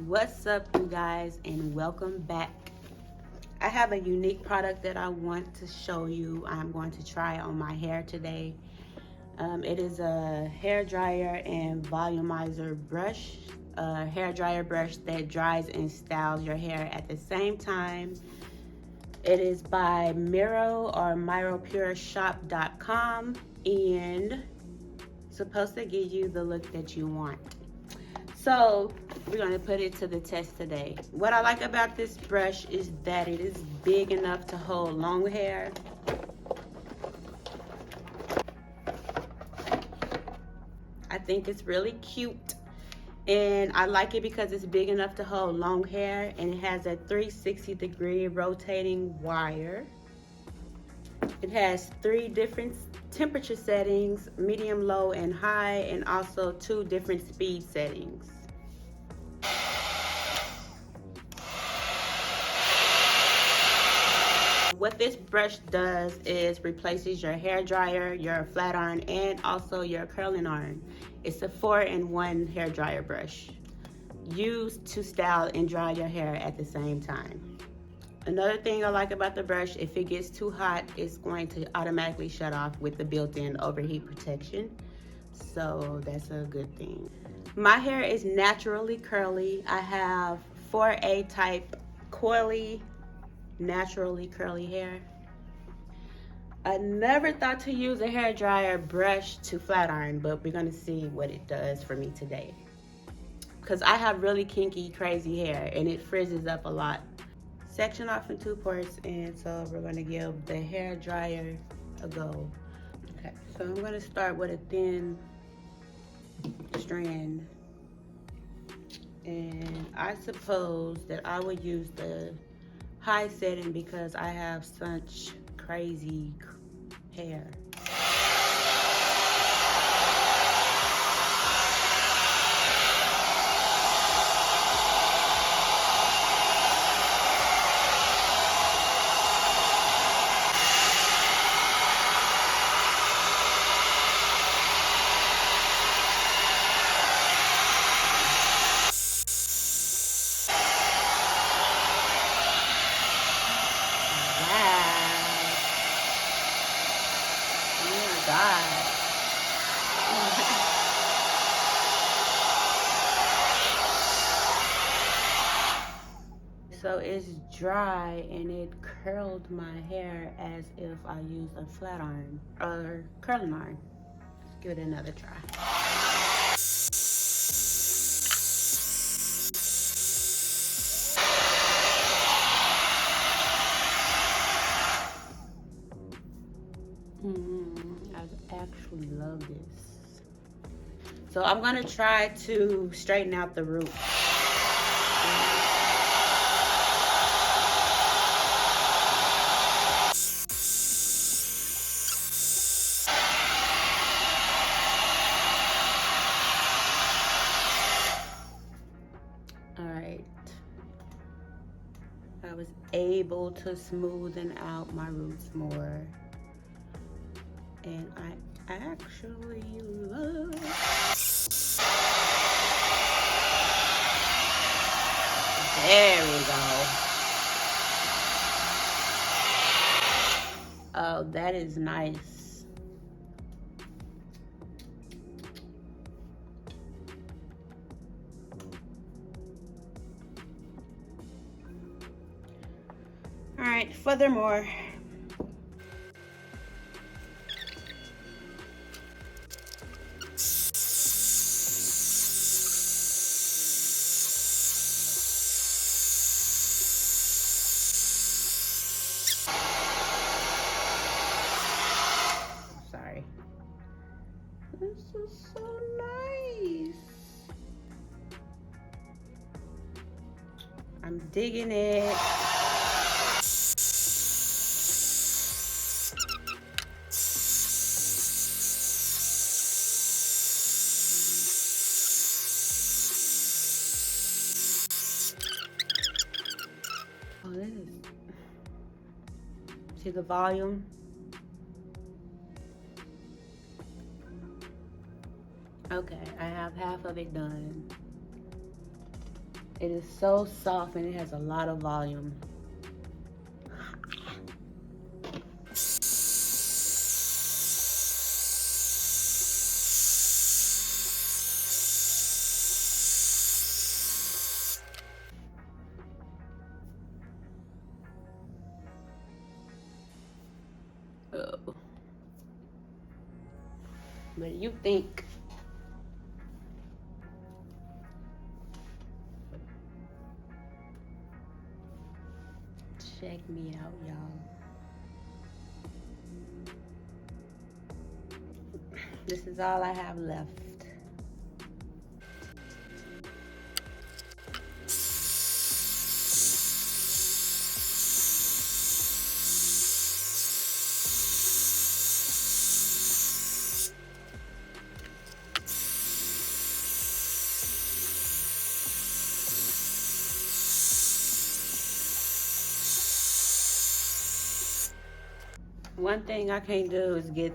What's up, you guys, and welcome back. I have a unique product that I want to show you. I'm going to try on my hair today. It is a hair dryer and volumizer brush, a hair dryer brush that dries and styles your hair at the same time. It is by MiroPureShop.com and supposed to give you the look that you want. So we're going to put it to the test today. What I like about this brush is that it is big enough to hold long hair. I think it's really cute, and I like it because it's big enough to hold long hair, and it has a 360-degree rotating wire. It has 3 different temperature settings, medium, low, and high, and also 2 different speed settings. What this brush does is replaces your hair dryer, your flat iron, and also your curling iron. It's a 4-in-1 hair dryer brush used to style and dry your hair at the same time. Another thing I like about the brush, if it gets too hot, it's going to automatically shut off with the built-in overheat protection. So that's a good thing. My hair is naturally curly. I have 4A type coily, naturally curly hair. I never thought to use a hair dryer brush to flat iron, but we're gonna see what it does for me today. Because I have really kinky, crazy hair and it frizzes up a lot. Section off in 2 parts, and so we're gonna give the hair dryer a go. Okay, so I'm gonna start with a thin strand. And I suppose that I would use the high setting because I have such crazy hair. So it's dry and it curled my hair as if I used a flat iron or curling iron. Let's give it another try. I actually love this. So I'm gonna try to straighten out the root. All right. I was able to smoothen out my roots more. And I actually love it. There we go. Oh, that is nice. All right, furthermore, sorry. This is so nice. I'm digging it. Oh, this is, see the volume? Okay, I have half of it done. It is so soft and it has a lot of volume. Oh. What do you think? Check me out, y'all. This is all I have left. One thing I can't do is get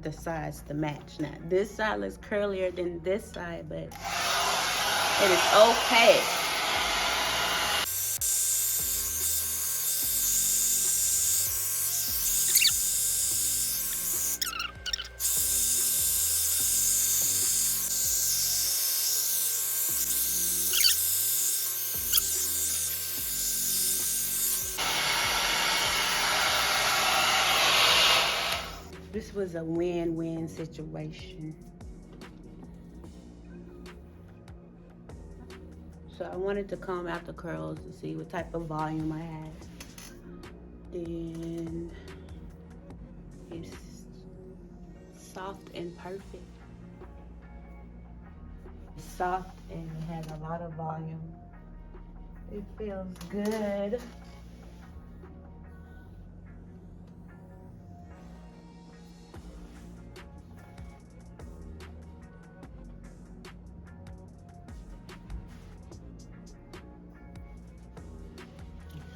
the sides to match. Now, this side looks curlier than this side, but it is okay. This was a win-win situation. So I wanted to comb out the curls to see what type of volume I had. And it's soft and perfect. It's soft and it has a lot of volume. It feels good.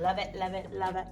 Love it, love it, love it.